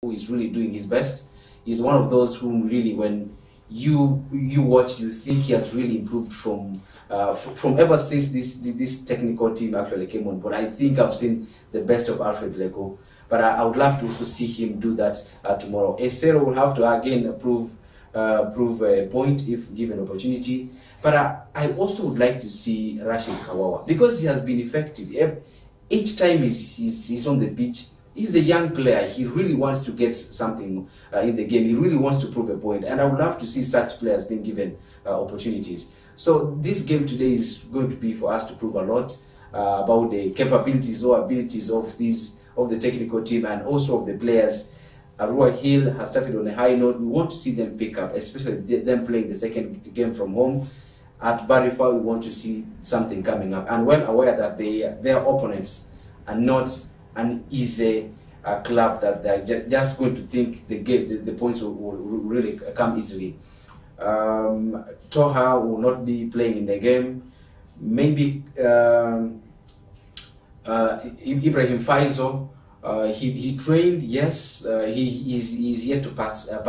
who is really doing his best. He's one of those whom really, when you watch, you think he has really improved from ever since this technical team actually came on board. I think I've seen the best of Alfred Leko, but I would love to also see him do that tomorrow. Esero will have to again prove a point if given opportunity. But I also would like to see Rashid Kawawa, because he has been effective. Each time he's on the pitch, he's a young player. He really wants to get something in the game. He really wants to prove a point. And I would love to see such players being given opportunities. So this game today is going to be for us to prove a lot about the capabilities or abilities of the technical team and also of the players. Arua Hill has started on a high note. We want to see them pick up, especially them playing the second game from home. At Barifa, we want to see something coming up, and well aware that their opponents are not an easy club that they're just going to think the points will really come easily. Toha will not be playing in the game. Maybe Ibrahim Faizo. He trained, yes. He's yet to pass a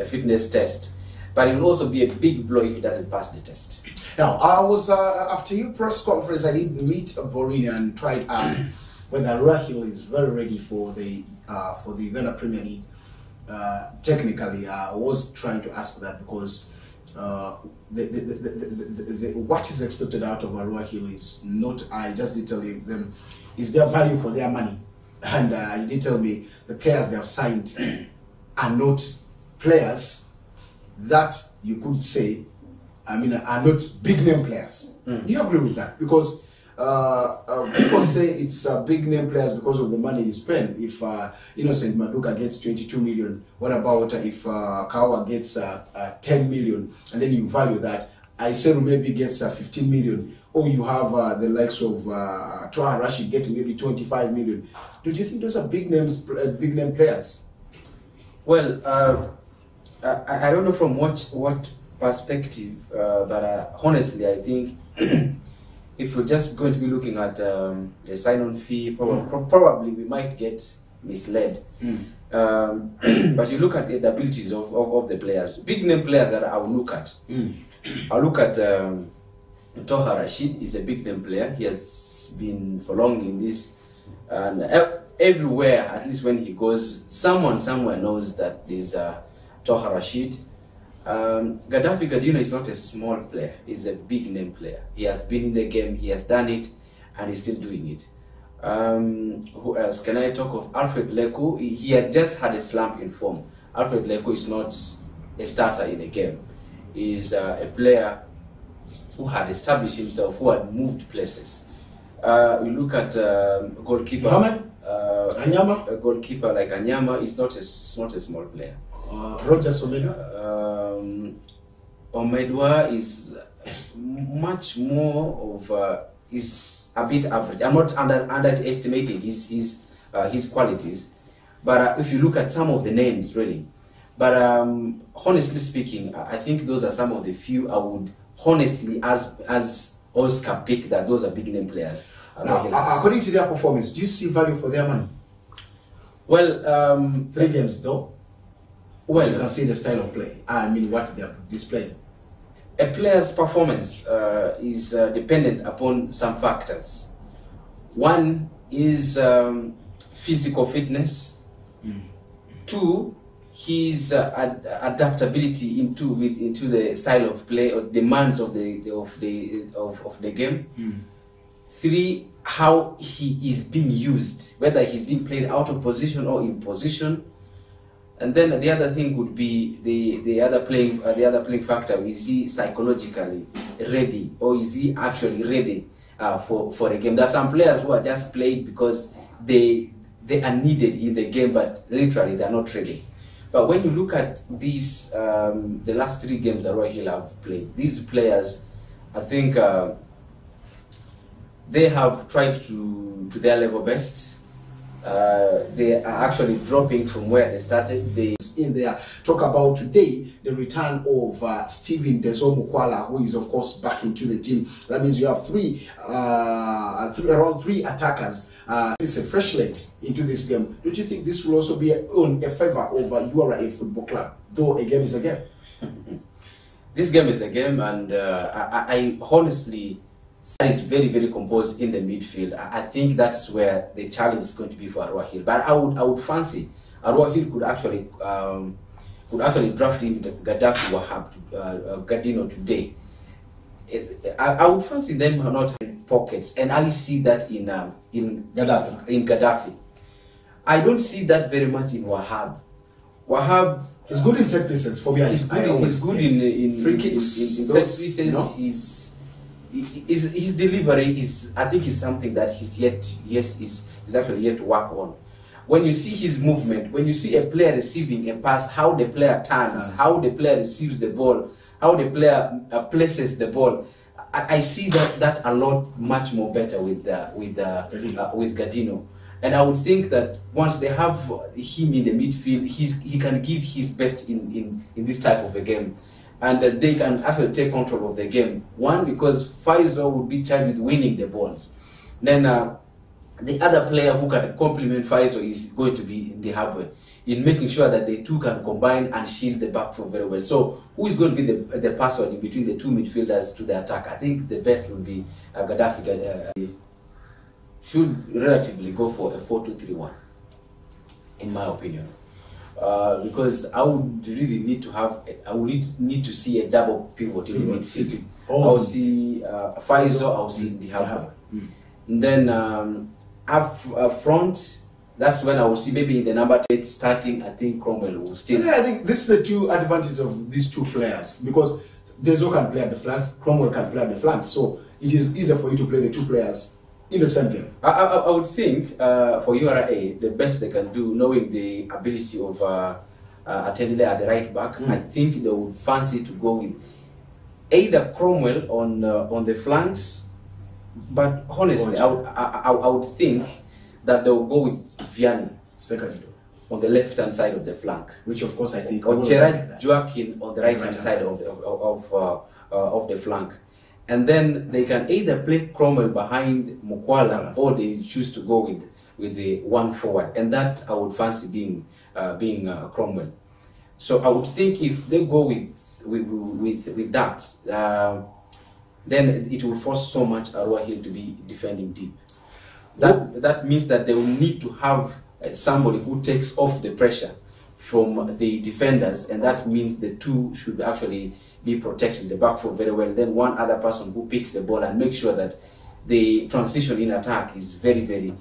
fitness test, but it will also be a big blow if he doesn't pass the test. Now, I was after your press conference, I did meet Borini and tried to ask whether Rahil is very ready for the Uganda Premier League. Technically, I was trying to ask that because what is expected out of Rahil is not. I just did tell them is their value for their money, and you did tell me the players they have signed are not players that you could say, are not big name players. You agree with that? Because people say it's big name players because of the money you spend. If Innocent Maduka gets 22 million, what about if Kawa gets 10 million, and then you value that? I said maybe gets 15 million, or you have the likes of Toha Rashid getting maybe 25 million. Don't you think those are big name players? Well, I don't know from what perspective, but honestly, I think if we're just going to be looking at the sign-on fee, probably we might get misled. But you look at the abilities of the players, big name players that I will look at. I'll look at Toha Rashid. Is a big name player. He has been for long in this, and everywhere, at least when he goes, someone somewhere knows that there's Toha Rashid. Gaddafi Gadino is not a small player. He's a big name player. He has been in the game. He has done it, and he's still doing it. Who else can I talk of? Alfred Leko. He had just had a slump in form. Alfred Leko is not a starter in the game. Is a player who had established himself, who had moved places. We look at goalkeeper Anyama. A goalkeeper like Anyama is not a small player. Rogers Omedwa. Omedwa is much more of is a bit average. I'm not underestimating his qualities, but if you look at some of the names, really. But honestly speaking, I think those are some of the few I would honestly, as Oscar pick, that those are big name players. Now, according to their performance, do you see value for their money? Well, 3 games though. Well, you can see the style of play. What they're displaying. A player's performance is dependent upon some factors. One is physical fitness. 2, his adaptability into the style of play or demands of the game. 3, how he is being used, whether he's being played out of position or in position. And then the other thing would be the other playing factor. Is he psychologically ready, or is he actually ready for a game? There are some players who are just played because they are needed in the game, but literally they are not ready. But when you look at these, the last 3 games that Roy Hill have played, these players, I think they have tried to their level best. they are actually dropping from where they started. They in there talk about today the return of Stephen Dezo Mukwala, who is of course back into the team. That means you have around three attackers. It's a fresh legs into this game. Don't you think this will also be a favor over URA Football Club? Though a game is a game. This game is a game, and I honestly, that is very, very composed in the midfield. I think that's where the challenge is going to be for Arua Hill. But I would fancy Arua Hill could actually draft in Gaddafi Wahab Gadino today. I would fancy them not in pockets, and I see that in Gaddafi. I don't see that very much in Wahab. Wahab, he's good in set pieces. For me, he's good in free kicks, in set pieces. No? His delivery is, I think, is something that he's actually yet to work on. When you see his movement, when you see a player receiving a pass, how the player turns, how the player receives the ball, how the player places the ball, I see that a lot much more better with Gadino. And I would think that once they have him in the midfield, he can give his best in this type of a game. And they can actually take control of the game. One, because Faizo would be charged with winning the balls. Then the other player who can complement Faizo is going to be Ndihabwe, in making sure that the two can combine and shield the back four very well. So who is going to be the password in between the two midfielders to the attack? I think the best would be Gaddafi. Should relatively go for a 4-2-3-1, in my opinion. Because I would really need to see a double pivot in mid city. I'll see Faizo, I'll see Ndihabwe. Then up front, that's when I will see maybe in the number 8 starting. I think Cromwell will still. Yeah, I think this is the two advantages of these two players, because Dezo can play at the flanks, Cromwell can play at the flanks, so it is easier for you to play the two players in the same game. I would think for URA, the best they can do, knowing the ability of Atendile at the right back, I think they would fancy to go with either Cromwell on the flanks, but honestly, I would think that they will go with Vianney on the left-hand side of the flank, which of course I think, or Gerard Joaquin on the right-hand side of the flank. And then they can either play Cromwell behind Mukwala, or they choose to go with the one forward, and that I would fancy being Cromwell. So I would think if they go with that, then it will force so much Arua Hill to be defending deep. That means that they will need to have somebody who takes off the pressure from the defenders, and that means the two should actually be protecting the back four very well. Then one other person who picks the ball and makes sure that the transition in attack is very, very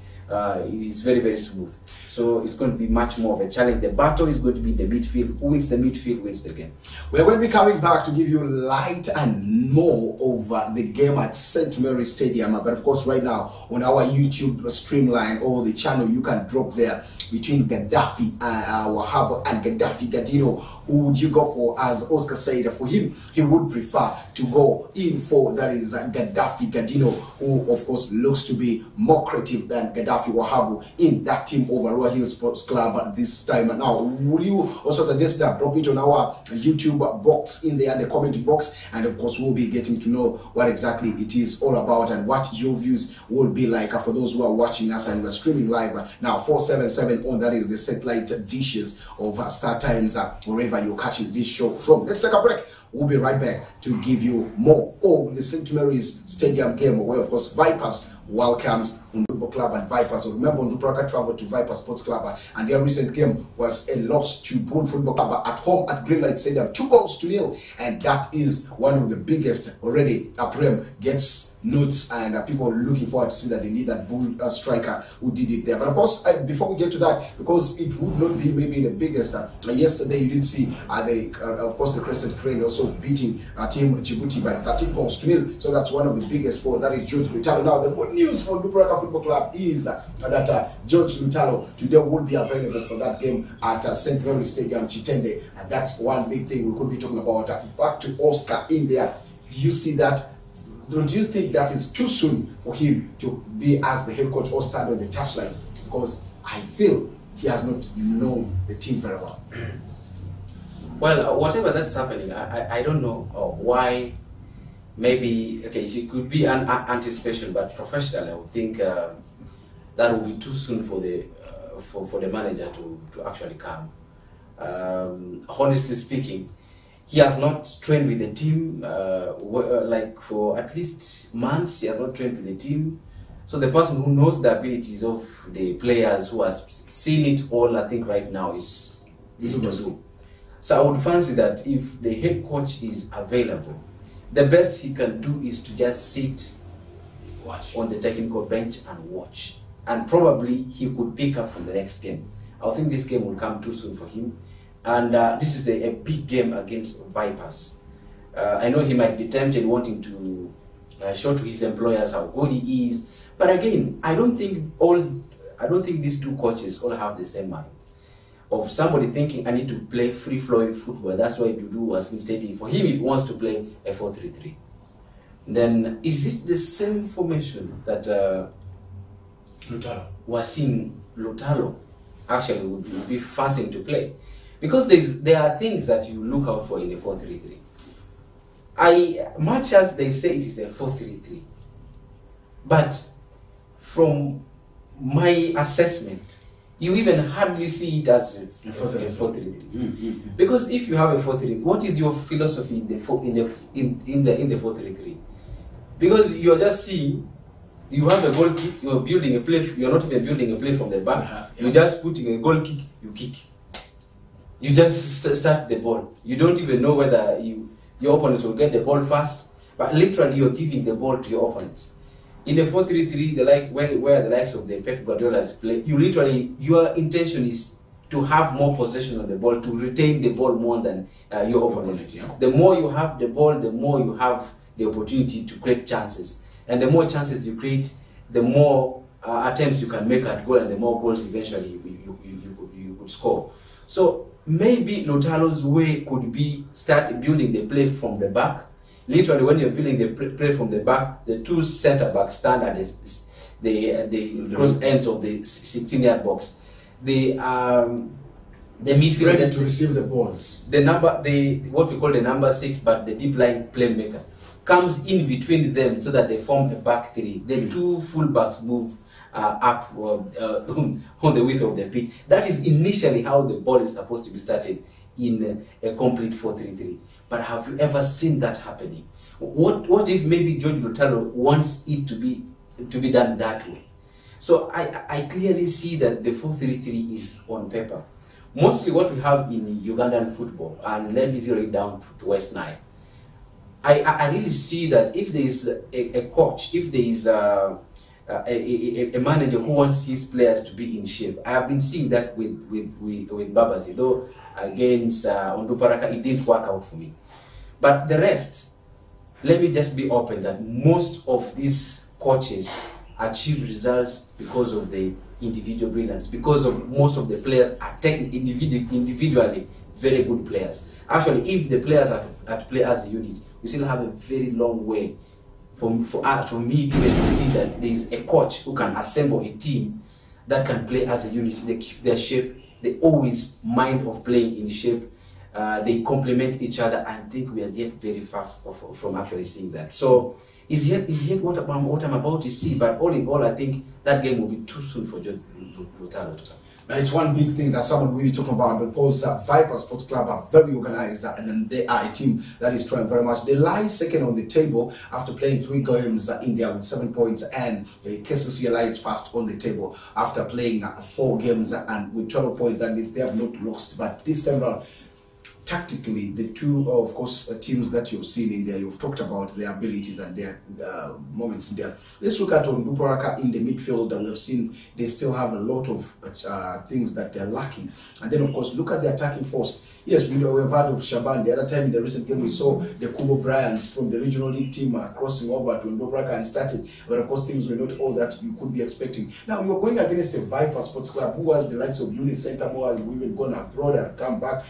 smooth. So it's going to be much more of a challenge. The battle is going to be the midfield. Who wins the midfield wins the game. We're going to be coming back to give you light and more over the game at St. Mary's Stadium. But of course, right now on our YouTube streamline or the channel, you can drop there between Gaddafi Wahab and Gaddafi Gadino. Who would you go for? As Oscar said, for him, he would prefer to go in for, that is Gaddafi Gadino, who of course looks to be more creative than Gaddafi Wahab in that team over Arua Hill Sports Club at this time. And now, will you also suggest drop it on our YouTube box in there, the comment box, and of course we'll be getting to know what exactly it is all about and what your views will be like for those who are watching us and we're streaming live now 477 on, that is the satellite dishes of Star Times, wherever you're catching this show from. Let's take a break. We'll be right back to give you more of the St. Mary's Stadium game, where of course Vipers welcomes Football Club and Vipers. So remember, Ndupraka traveled to Vipers Sports Club and their recent game was a loss to Bull Football Club at home at Greenlight Stadium, 2-0, and that is one of the biggest already. Prem gets notes, and people are looking forward to see that they need that Bull striker who did it there. But of course, before we get to that, because it would not be maybe the biggest, yesterday you did see of course the Crescent Crane also beating Team Djibouti by 13-0. So that's one of the biggest four. That is George Lutalo. Now the good news for Ndupraka Football Club is that George Lutalo today will be available for that game at St. Mary's Stadium, Chitende, and that's one big thing we could be talking about. Back to Oscar in there. Do you see that? Don't you think that is too soon for him to be as the head coach or stand on the touchline? Because I feel he has not known the team very well. Well, whatever that's happening, I don't know why. Maybe, okay, it could be an anticipation, but professionally, I would think that would be too soon for the manager to actually come. Honestly speaking, he has not trained with the team like for at least months. He has not trained with the team. So the person who knows the abilities of the players, who has seen it all, I think right now is Dodo. So I would fancy that if the head coach is available, the best he can do is to just sit on the technical bench and watch. And probably he could pick up from the next game. I think this game will come too soon for him. And this is a big game against Vipers. I know he might be tempted wanting to show to his employers how good he is. But again, I don't think these two coaches all have the same mind. Of somebody thinking, I need to play free-flowing football. That's why Dudu has been stating. For him, he wants to play a 4-3-3. Then, is it the same formation that Lutalo was seeing Lutalo actually would be fascinating to play? Because there are things that you look out for in a 4-3-3. Much as they say it is a 4-3-3, but from my assessment, you even hardly see it as a 4-3-3. Because if you have a 4-3, what is your philosophy in the 4-3-3? Because you're just seeing, you have a goal kick, you're building a play, you're not even building a play from the back, you're just putting a goal kick, you kick. You just start the ball. You don't even know whether your opponents will get the ball fast, but literally you're giving the ball to your opponents. In a 4-3-3, where the likes of the Pep Guardiola's play, your intention is to have more possession of the ball, to retain the ball more than your opponents. The more you have the ball, the more you have the opportunity to create chances. And the more chances you create, the more attempts you can make at goal, and the more goals eventually you could score. So maybe Lutalo's way could be start building the play from the back. Literally, when you're building the play from the back, the two center backs stand at the cross ends of the 16-yard box. The midfield ready to receive the balls. What we call the number 6, but the deep line playmaker comes in between them so that they form a back three. The two fullbacks move up on the width of the pitch. That is initially how the ball is supposed to be started in a complete 4-3-3. But have you ever seen that happening? What if maybe George Lutalo wants it to be done that way? So I clearly see that the 4-3-3 is on paper. Mostly what we have in Ugandan football, and let me zero it down to West Nile. I really see that if there is a coach, if there is a manager who wants his players to be in shape. I have been seeing that with Babazi, though against Onduparaka it didn't work out for me. But the rest, let me just be open that most of these coaches achieve results because of the individual brilliance, because of most of the players are individually very good players. Actually, if the players are to play as a unit, we still have a very long way for me even to see that there is a coach who can assemble a team that can play as a unit. They keep their shape. They always mind of playing in shape. They complement each other. I think we are yet very far from actually seeing that. So is yet what I'm about to see. But all in all, I think that game will be too soon for John Lutalo to come. Now, it's one big thing that someone will be talking about, because Viper Sports Club are very organized, and then they are a team that is trying very much. They lie second on the table after playing 3 games in there with 7 points, and KCCA lies first on the table after playing 4 games and with 12 points. That means they have not lost. But this time around, tactically, the two, of course, teams that you've seen in there, you've talked about their abilities and their moments in there. Let's look at Onduparaka in the midfield. We've seen they still have a lot of things that they're lacking. And then, of course, look at the attacking force. Yes, we've heard of Shaban. The other time in the recent game, we saw the Kubo Bryans from the regional league team crossing over to Onduparaka and started. But, of course, things were not all that you could be expecting. Now, you're going against the Viper Sports Club, who has the likes of Unis Center, who has even gone abroad and come back.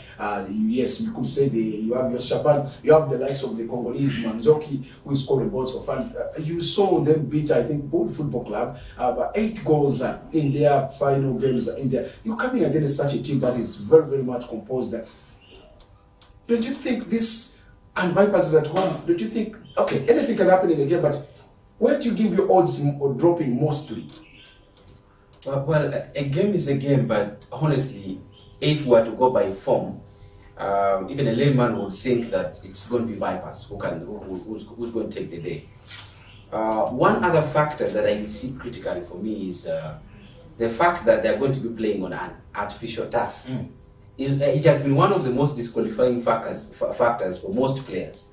Yes, yes, you could say you have your Shaban, you have the likes of the Congolese Manzoki, who is scoring goals for fun. You saw them beat, I think, Bull Football Club, about 8 goals in their final games. You're coming against such a team that is very, very much composed. Don't you think this, and Vipers is at home, don't you think, okay, anything can happen in a game, but where do you give your odds dropping mostly? Well, a game is a game, but honestly, if we were to go by form, even a layman would think that it's going to be Vipers who's going to take the day. One other factor that I see critically for me is the fact that they're going to be playing on an artificial turf. It has been one of the most disqualifying factors for most players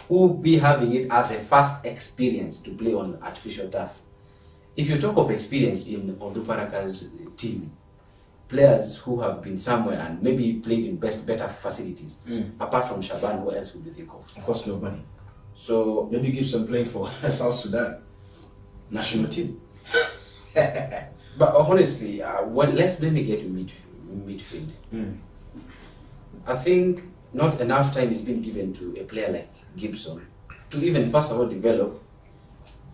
who will be having it as a first experience to play on artificial turf. If you talk of experience in Onduparaka's team, players who have been somewhere and maybe played in better facilities, apart from Shaban, who else would you think of? Of course, nobody. So maybe Gibson playing for South Sudan national team. But honestly, let me get to midfield. I think not enough time is being given to a player like Gibson to even first of all develop,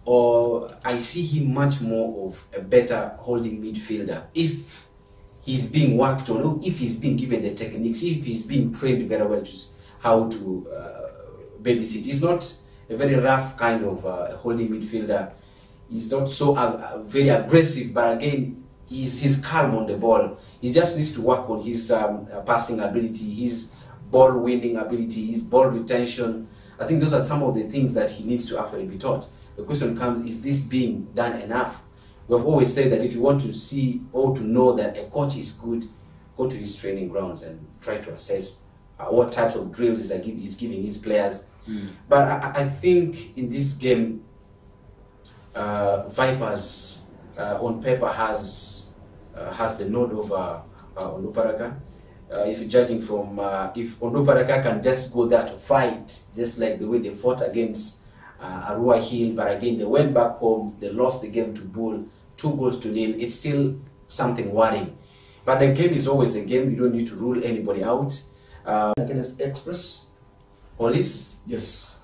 or I see him much more of a better holding midfielder if he's being worked on, if he's being given the techniques, if he's being trained very well to how to babysit. He's not a very rough kind of holding midfielder. He's not so very aggressive, but again, he's calm on the ball. He just needs to work on his passing ability, his ball winning ability, his ball retention. I think those are some of the things that he needs to actually be taught. The question comes, is this being done enough? We have always said that if you want to see or to know that a coach is good, go to his training grounds and try to assess what types of drills he's giving his players. But I think in this game, Vipers on paper has the nod over Onduparaka. If you're judging from if Onduparaka can just go there to fight, just like the way they fought against Arua Hill, but again they went back home, they lost the game to Bull, 2-0, it's still something worrying. But the game is always a game, you don't need to rule anybody out. Against Express? Police? Yes.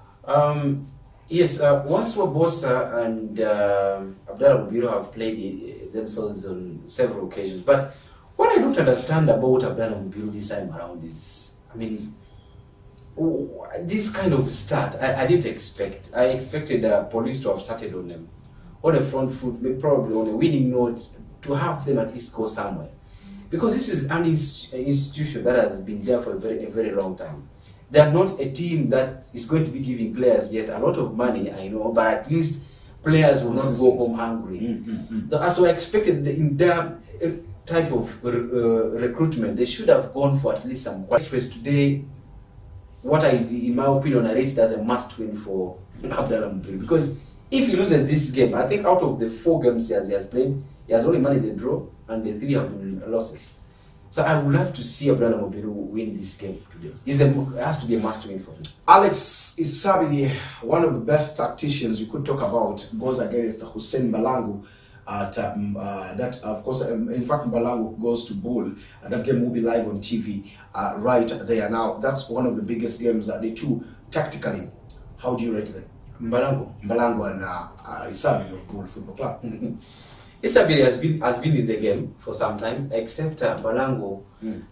Yes, Waswa Bossa and Abdallah Mubiru have played themselves on several occasions, but what I don't understand about Abdallah Mubiru this time around is, I mean, this kind of start, I didn't expect. I expected Police to have started on a front foot, maybe probably on a winning note, to have them at least go somewhere. Because this is an institution that has been there for a very long time. They are not a team that is going to be giving players yet a lot of money, I know, but at least players will not go home hungry. So I expected in their type of recruitment, they should have gone for at least some qualities. Today, what in my opinion, I rate it as a must-win for Abdallah Mubiru. Because if he loses this game, I think out of the 4 games he has played, he has only managed a draw, and the 3 have been losses. So I would love to see Abdallah Mubiru win this game today. It has to be a must-win for him. Alex Isabili, one of the best tacticians you could talk about, goes against Hussein Balangu. That of course, in fact, Balangu goes to Bull. That game will be live on TV right there. Now, that's one of the biggest games. The two tactically, how do you rate them? Balangu and Isabili of Bull Football Club. Isabili has been in the game for some time, except Balangu.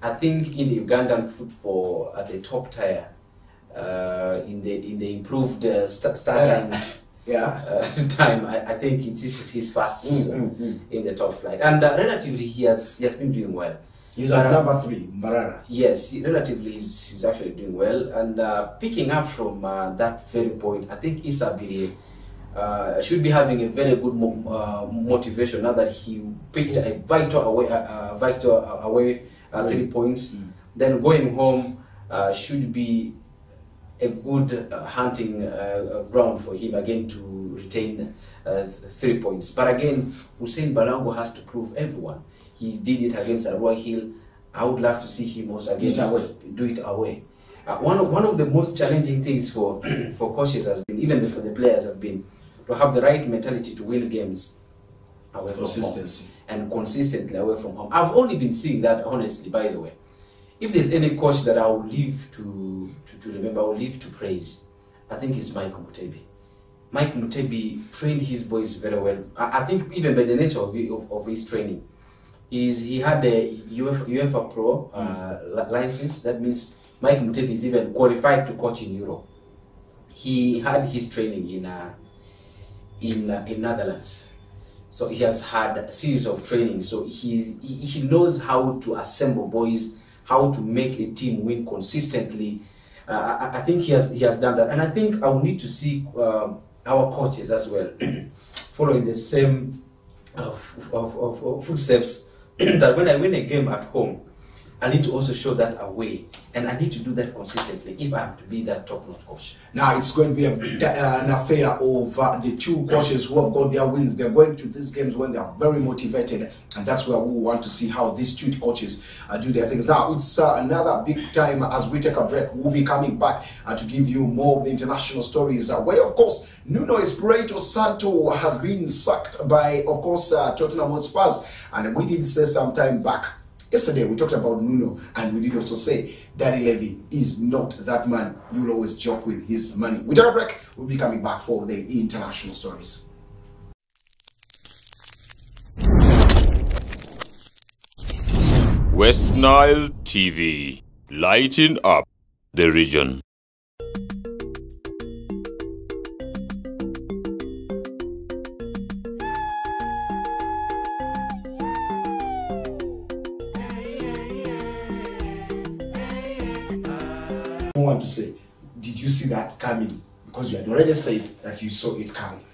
I think in Ugandan football at the top tier, in the improved start times. Time, I think this is his first season in the top flight, and relatively he has been doing well. He's at number 3, Mbarara. Yes, relatively he's actually doing well, and picking up from that very point, I think Isabili should be having a very good motivation now that he picked a vital away 3 points. Then going home should be a good hunting ground for him again to retain 3 points. But again, Hussein Balangu has to prove everyone. He did it against Arua Hill. I would love to see him also again do it away. One of the most challenging things for coaches has been, even for the players, have been to have the right mentality to win games away from home and consistently away from home. I've only been seeing that, honestly, by the way. if there's any coach that I will live to remember, I will live to praise, I think it's Mike Mutebi. Mike Mutebi trained his boys very well. I think even by the nature of his training, he had a UEFA Pro license. That means Mike Mutebi is even qualified to coach in Europe. He had his training in Netherlands. So he has had a series of training. So he knows how to assemble boys, how to make a team win consistently. I think he has done that, and I think I will need to see our coaches as well following the same footsteps. That when I win a game at home, I need to also show that away, and I need to do that consistently if I'm to be that top-notch coach. Now it's going to be an affair of the two coaches who have got their wins. They're going to these games when they are very motivated, and that's where we want to see how these two coaches do their things. Now it's another big time as we take a break. We'll be coming back to give you more of the international stories. Where, of course, Nuno Espirito Santo has been sacked by, of course, Tottenham Hotspurs, and we did say some time back. Yesterday, we talked about Nuno, and we did also say Danny Levy is not that man you'll always joke with his money. We take a break. We'll be coming back for the international stories. West Nile TV, lighting up the region. I want to say, did you see that coming? Because you had already said that you saw it coming.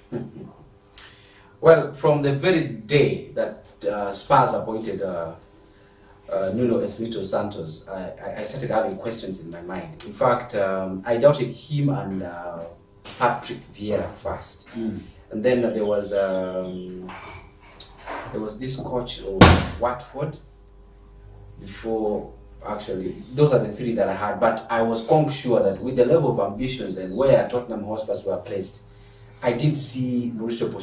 Well, from the very day that Spurs appointed Nuno Espirito Santos, I started having questions in my mind. In fact, I doubted him and Patrick Vieira first, and then there was this coach of Watford before. Actually, those are the three that I had, but I was sure that with the level of ambitions and where Tottenham Hotspurs were placed, I didn't see Nuno Espirito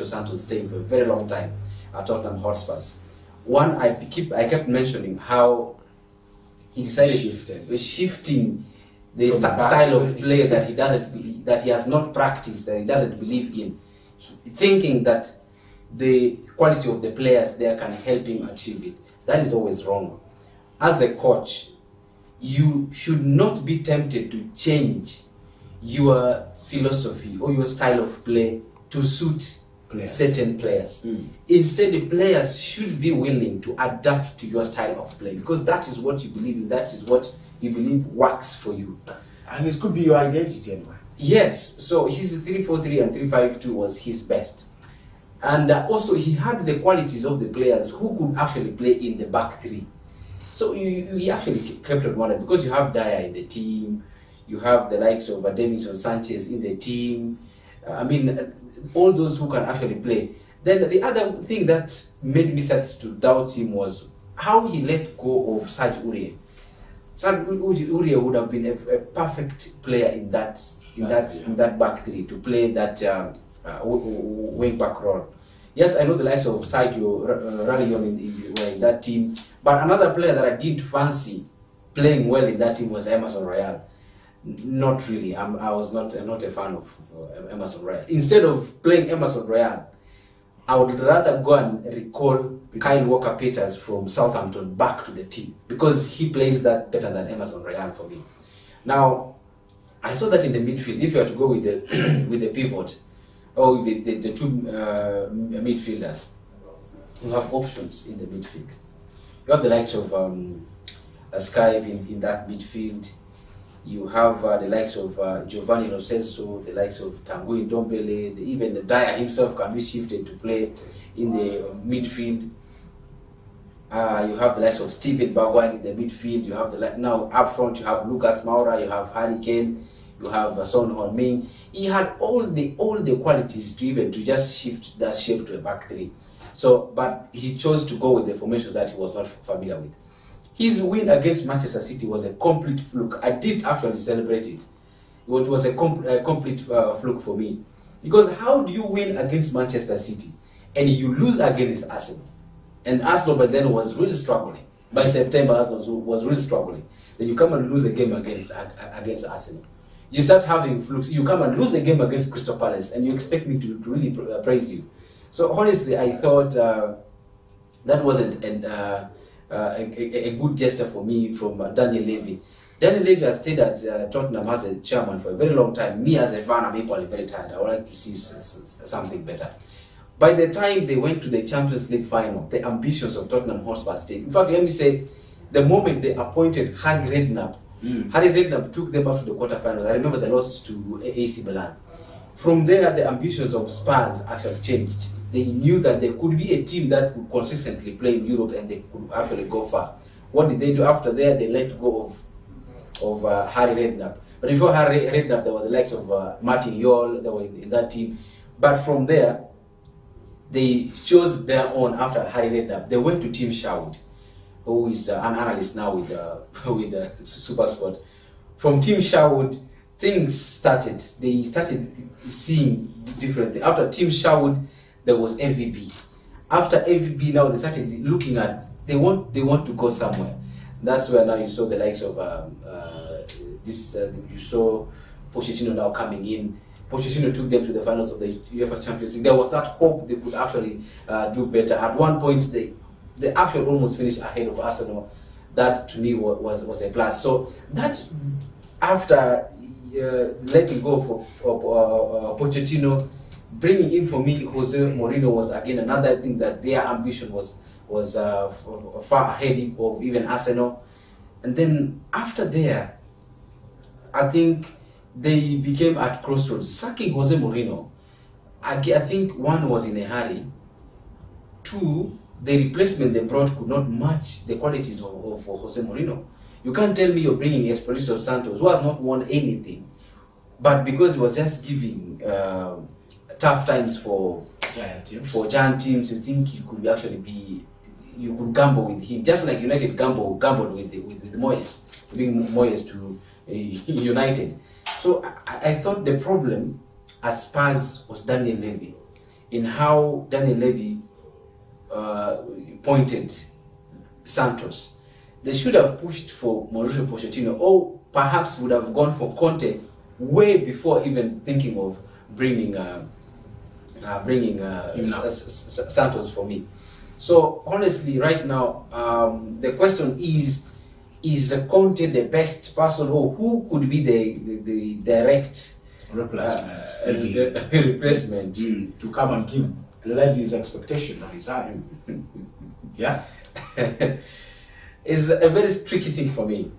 Santos staying for a very long time at Tottenham Hotspurs. One, I kept mentioning how he decided shifting the style of play that he has not practiced, that he doesn't believe in, thinking that the quality of the players there can help him achieve it. That is always wrong. As a coach, you should not be tempted to change your philosophy or your style of play to suit certain players. Instead, the players should be willing to adapt to your style of play, because that is what you believe in, that is what you believe works for you. And it could be your identity anyway. Yes, so his 3-4-3 and 3-5-2 was his best. And also he had the qualities of the players who could actually play in the back three. So he actually kept on one, because you have Dyer in the team, you have the likes of Davinson Sanchez in the team. I mean, all those who can actually play. Then the other thing that made me start to doubt him was how he let go of Serge Aurier. Serge Aurier would have been a perfect player in that back three, to play that wing back role. Yes, I know the likes of Sergio Rallion were in that team, but another player that I didn't fancy playing well in that team was Emerson Royal. Not really. I was not a fan of Emerson Royal. Instead of playing Emerson Royal, I would rather go and recall Kyle Walker-Peters from Southampton back to the team, because he plays that better than Emerson Royal for me. Now, I saw that in the midfield. If you are to go with the with the pivot, or with the two midfielders, you have options in the midfield. You have the likes of Skype in that midfield. You have the likes of Giovanni Lo Celso, the likes of Tanguy Ndombele, even the Dyer himself can be shifted to play in the midfield. You have the likes of Steven Bergwijn in the midfield. You have now up front you have Lucas Moura, you have Harry Kane, you have Son Heung-min. He had all the qualities to just shift that shape to a back three. So, but he chose to go with the formations that he was not familiar with. His win against Manchester City was a complete fluke. I did actually celebrate it. It was a complete fluke for me. Because how do you win against Manchester City and you lose against Arsenal? And Arsenal by then was really struggling. By September, Arsenal was really struggling. Then you come and lose a game against Arsenal. You start having flukes. You come and lose the game against Crystal Palace, and you expect me to really praise you. So honestly, I thought that wasn't a good gesture for me from Daniel Levy. Daniel Levy has stayed at Tottenham as a chairman for a very long time. Me as a fan, I'm equally very tired. I would like to see something better. By the time they went to the Champions League final, the ambitions of Tottenham Hotspur stayed. In fact, let me say, the moment they appointed Harry Redknapp, Harry Redknapp took them up to the quarterfinals. I remember they lost to AC Milan. From there, the ambitions of Spurs actually changed. They knew that there could be a team that would consistently play in Europe and they could actually go far. What did they do after there? They let go of Harry Redknapp. But before Harry Redknapp, there were the likes of Martin Jol, that were in that team. But from there, they chose their own after Harry Redknapp. They went to Tim Sherwood, who is an analyst now with SuperSport. From Tim Sherwood, things started. They started seeing different things. After Tim Sherwood, there was FVB. After FVB, now they started looking at they want to go somewhere. That's where now you saw the likes of you saw Pochettino now coming in. Pochettino took them to the finals of the UEFA Champions League. There was that hope they could actually do better. At one point, they actually almost finished ahead of Arsenal. That to me was a plus. So that after letting go for Pochettino, bringing in for me Jose Mourinho was again another thing that their ambition was far ahead of even Arsenal. And then after there, I think they became at crossroads. Sacking Jose Mourinho, I think one was in a hurry. Two, the replacement they brought could not match the qualities of Jose Mourinho. You can't tell me you're bringing Espirito Santos, who has not won anything, but because he was just giving tough times for giant teams, you think you could actually be, you could gamble with him, just like United gambled with Moyes, bringing Moyes to United. So I thought the problem at Spurs was Daniel Levy, in how Daniel Levy pointed Santos. They should have pushed for Mauricio Pochettino, or perhaps would have gone for Conte way before even thinking of bringing Santos for me. So honestly, right now, the question is Conte the best person, or who could be the direct replacement to come and give Levy's expectation that is high? Yeah. It's a very tricky thing for me.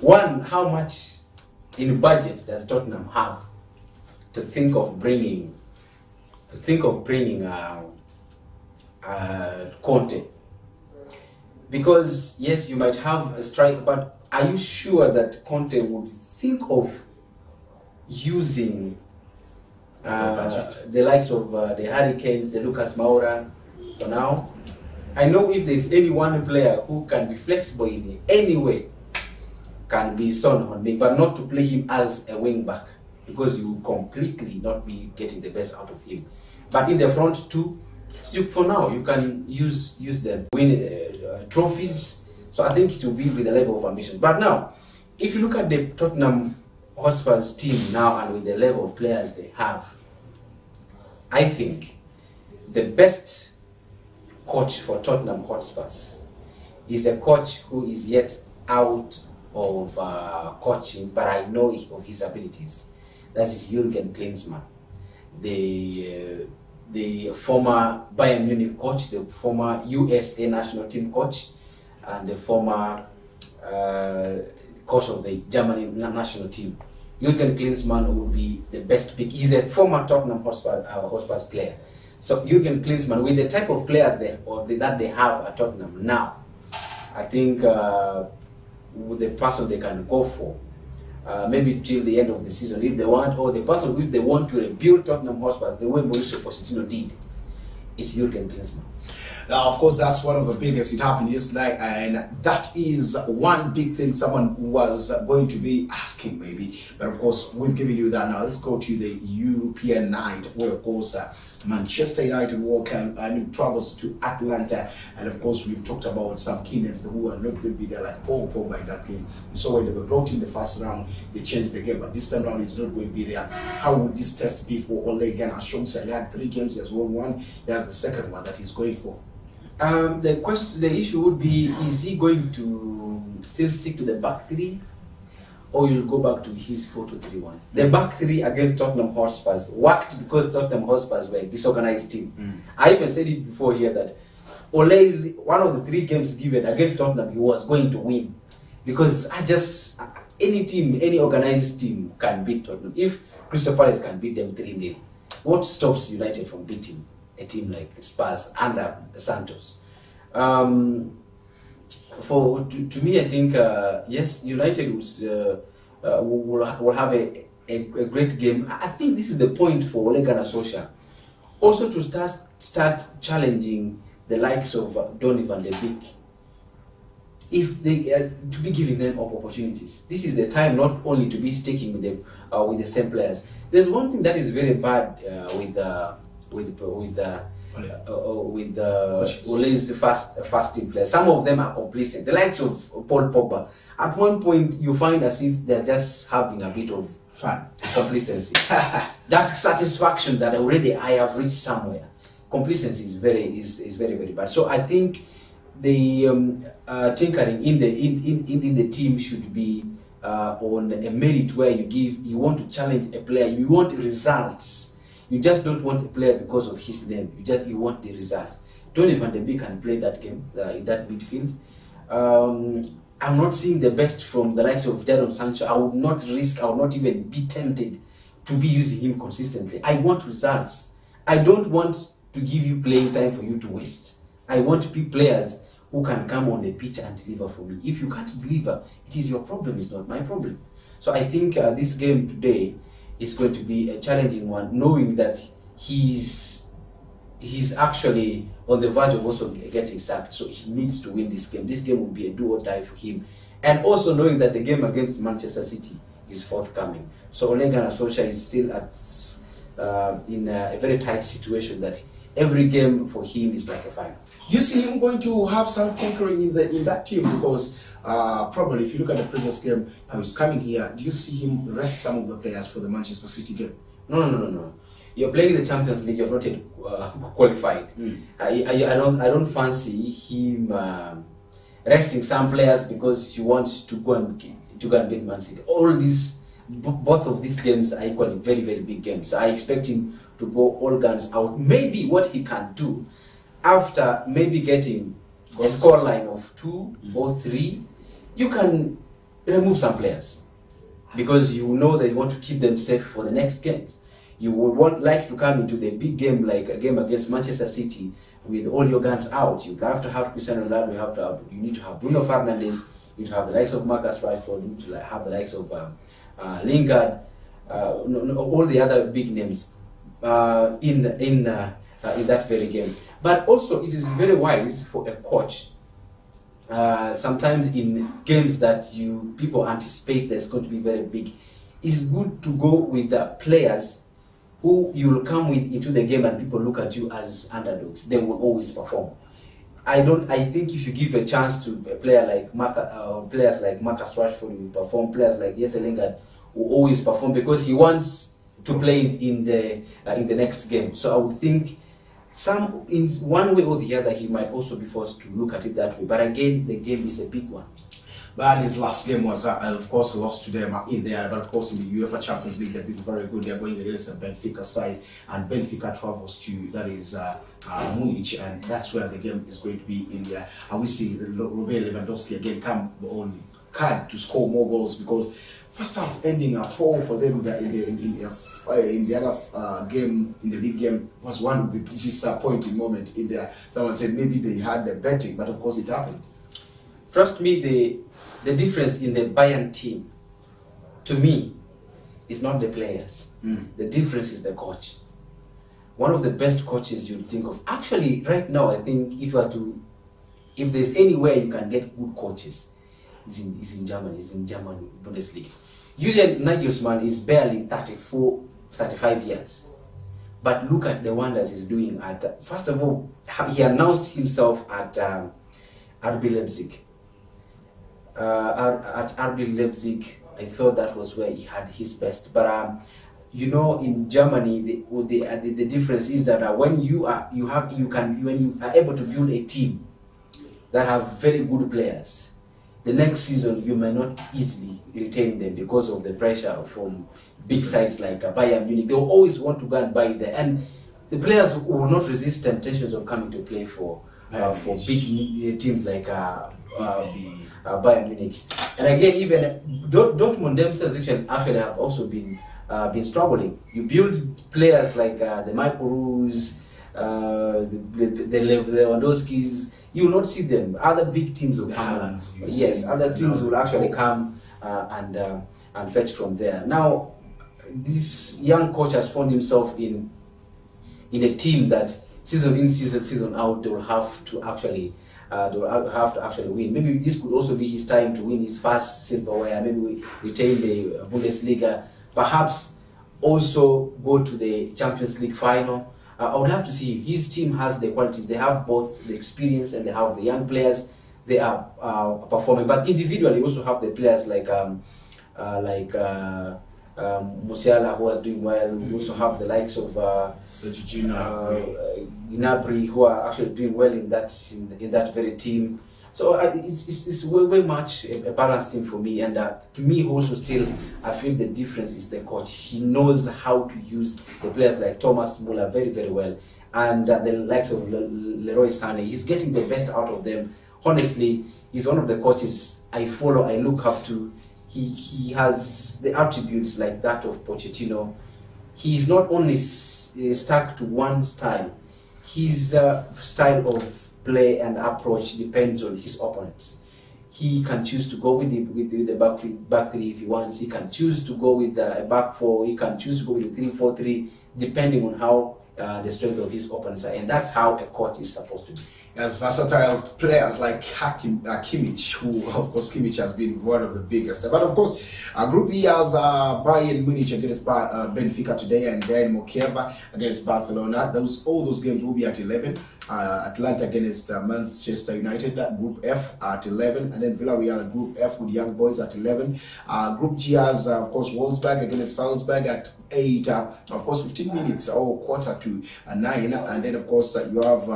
One, how much in budget does Tottenham have to think of bringing Conte? Because yes, you might have a strike, but are you sure that Conte would think of using the likes of the Hurricanes, the Lucas Moura for now? I know if there's any one player who can be flexible in any way, can be Son Heung-min, but not to play him as a wing back, because you will completely not be getting the best out of him. But in the front two, yes, for now you can use them, win trophies. So I think it will be with the level of ambition. But now, if you look at the Tottenham Hotspur's team now and with the level of players they have, I think the best coach for Tottenham Hotspurs is a coach who is yet out of coaching, but I know of his abilities. That is Jurgen Klinsmann, the former Bayern Munich coach, the former USA national team coach, and the former coach of the Germany national team. Jurgen Klinsmann would be the best pick. He's a former Tottenham Hotspur's player. So Jurgen Klinsmann, with the type of players that they have at Tottenham now, I think with the person they can go for, maybe till the end of the season, if they want, or the person if they want to rebuild Tottenham Hotspur the way Mauricio Pochettino did, it's Jurgen Klinsmann. Now, of course, that's one of the biggest. It happened yesterday, and that is one big thing someone was going to be asking, maybe. But of course, we've given you that. Now, let's go to the European night, where, of course, Manchester United travels to Atlanta, and of course we've talked about some key names who are not going to be there, like Paul Pogba in that game. So when they were brought in the first round, they changed the game, but this time round he's not going to be there. How would this test be for Ole Gunnar Solskjaer? He had 3 games, he has won 1. He has the second one that he's going for. The issue would be: is he going to still stick to the back 3? Or you'll go back to his 4-2-3-1. The back 3 against Tottenham Hotspurs worked because Tottenham Hotspurs were a disorganized team. I even said it before here that Ole is one of the 3 games given against Tottenham he was going to win, because any team, any organized team can beat Tottenham. If Crystal Palace can beat them 3-0, what stops United from beating a team like Spurs under Santos? To me, I think yes, United will have a great game. I think this is the point for Ole Gunnar Solskjaer, also to start challenging the likes of Donny van de Beek. If they to be giving them opportunities, this is the time not only to be sticking with them with the same players. There's one thing that is very bad with Ole's first team players. Some of them are complacent. The likes of Paul Pogba. At one point, you find as if they're just having a bit of fun, complacency. That satisfaction that already I have reached somewhere. Complacency is very very bad. So I think the tinkering in the team should be on a merit where you want to challenge a player. You want results. You just don't want a player because of his name. You want the results. Donny van de Beek can play that game in that midfield. I'm not seeing the best from the likes of Jadon Sancho. I would not even be tempted to be using him consistently. I want results. I don't want to give you playing time for you to waste. I want players who can come on the pitch and deliver for me. If you can't deliver, it is your problem, it's not my problem. So I think this game today is going to be a challenging one, knowing that he's actually on the verge of also getting sacked, so he needs to win this game. This game will be a do or die for him, and also knowing that the game against Manchester City is forthcoming. So Ole Gunnar Solskjaer is still in a very tight situation that every game for him is like a final. Do you see him going to have some tinkering in that team? Because probably if you look at the previous game, how he's coming here, do you see him rest some of the players for the Manchester City game? No. You're playing the Champions League. You've not yet qualified. I don't fancy him resting some players because you want to go and beat Man City. Both of these games are equally very very big games. So I expect him to go all guns out. Maybe what he can do after maybe getting a scoreline of 2 or 3, you can remove some players because you know that you want to keep them safe for the next game. You would like to come into the big game like a game against Manchester City with all your guns out. You have to have Cristiano Ronaldo. You need to have Bruno Fernandes. You need to have the likes of Marcus Rashford. You need to have the likes of Lingard. All the other big names in that very game. But also, it is very wise for a coach. Sometimes in games that people anticipate that's going to be very big, it's good to go with the players who you'll come with into the game and people look at you as underdogs. They will always perform. I think if you give a chance to a player like players like Marcus Rashford will perform. Players like Jesse Lingard will always perform because he wants to play in the next game. So I would think in one way or the other he might also be forced to look at it that way. But again, the game is a big one. But his last game was, of course, lost to them in there. But of course, in the UEFA Champions League, they've been very good. They're going against the Benfica side, and Benfica travels to Munich, and that's where the game is going to be in there. And we see Robert Lewandowski again come on card to score more goals because first half ending a 4 for them in the other game, in the league game, was one of the disappointing moment in there. Someone said maybe they had the betting, but of course it happened. Trust me, the difference in the Bayern team, to me, is not the players. The difference is the coach. One of the best coaches you'd think of. Actually, right now, I think if there's anywhere you can get good coaches, is in Germany. Is in German Bundesliga. Julian Nagelsmann is barely 35 years. But look at the wonders he's doing at. First of all, he announced himself at RB Leipzig. At RB Leipzig, I thought that was where he had his best. But you know, in Germany, the difference is that when you are able to build a team that have very good players, the next season you may not easily retain them because of the pressure from big sides like Bayern Munich. They will always want to go and buy there, and the players will not resist temptations of coming to play for big teams like Bayern Munich. And again, even Dortmund themselves actually have also been struggling. You build players like the Michael Roos, the Lewandowskis. You will not see them. Other big teams will come. Yes, other teams will actually come and fetch from there. Now, this young coach has found himself in a team that season in, season out, they will have to actually win. Maybe this could also be his time to win his first silverware. Maybe we retain the Bundesliga. Perhaps also go to the Champions League final. I would have to see. His team has the qualities. They have both the experience and they have the young players. They are performing, but individually, you also have the players like Musiala, who is doing well. We also have the likes of Gnabry, who are actually doing well in that very team. So it's way much a balanced team for me. And to me, also still, I feel the difference is the coach. He knows how to use the players like Thomas Muller very, very well. And the likes of Leroy Sané, he's getting the best out of them. Honestly, he's one of the coaches I follow, I look up to. He has the attributes like that of Pochettino. He's not only stuck to one style. His style of play and approach depends on his opponents. He can choose to go with the back three if he wants. He can choose to go with a back four. He can choose to go with the 3-4-3, depending on how the strength of his opponents are. And that's how a coach is supposed to be. As versatile players like Kimmich, who of course Kimmich has been one of the biggest. But of course, Group E has Bayern Munich against Benfica today, and then Kiev against Barcelona. All those games will be at 11. Atlanta against Manchester United, Group F at 11, and then Villarreal at Group F with Young Boys at 11. Group G has, of course, Wolfsburg against Salzburg at 8. Of course, 15 minutes or quarter to 9, and then of course you have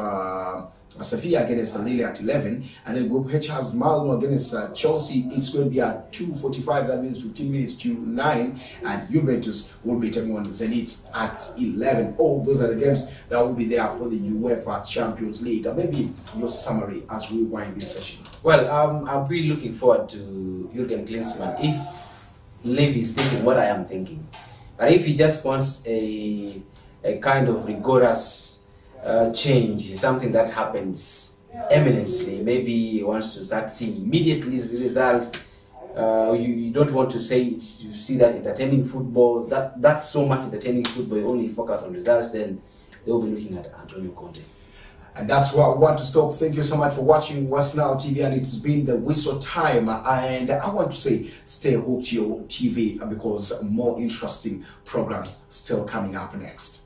Sevilla against Lille at 11, and then Group H has Malmo against Chelsea. It's going to be at 2:45. That means 15 minutes to 9, and Juventus will be taking on Zenit at 11. All those are the games that will be there for the UEFA Champions League. Maybe your summary as we wind this session. Well, I'll be looking forward to Jurgen Klinsmann if Levy is thinking what I am thinking, but if he just wants a kind of rigorous change, something that happens eminently. Maybe he wants to start seeing immediately results. You don't want to say you see that entertaining football, that's so much entertaining football, you only focus on results, then they'll be looking at Antonio Conte. And that's where I want to stop. Thank you so much for watching West Nile TV, and it's been the whistle time. And I want to say, stay hooked to your TV because more interesting programs still coming up next.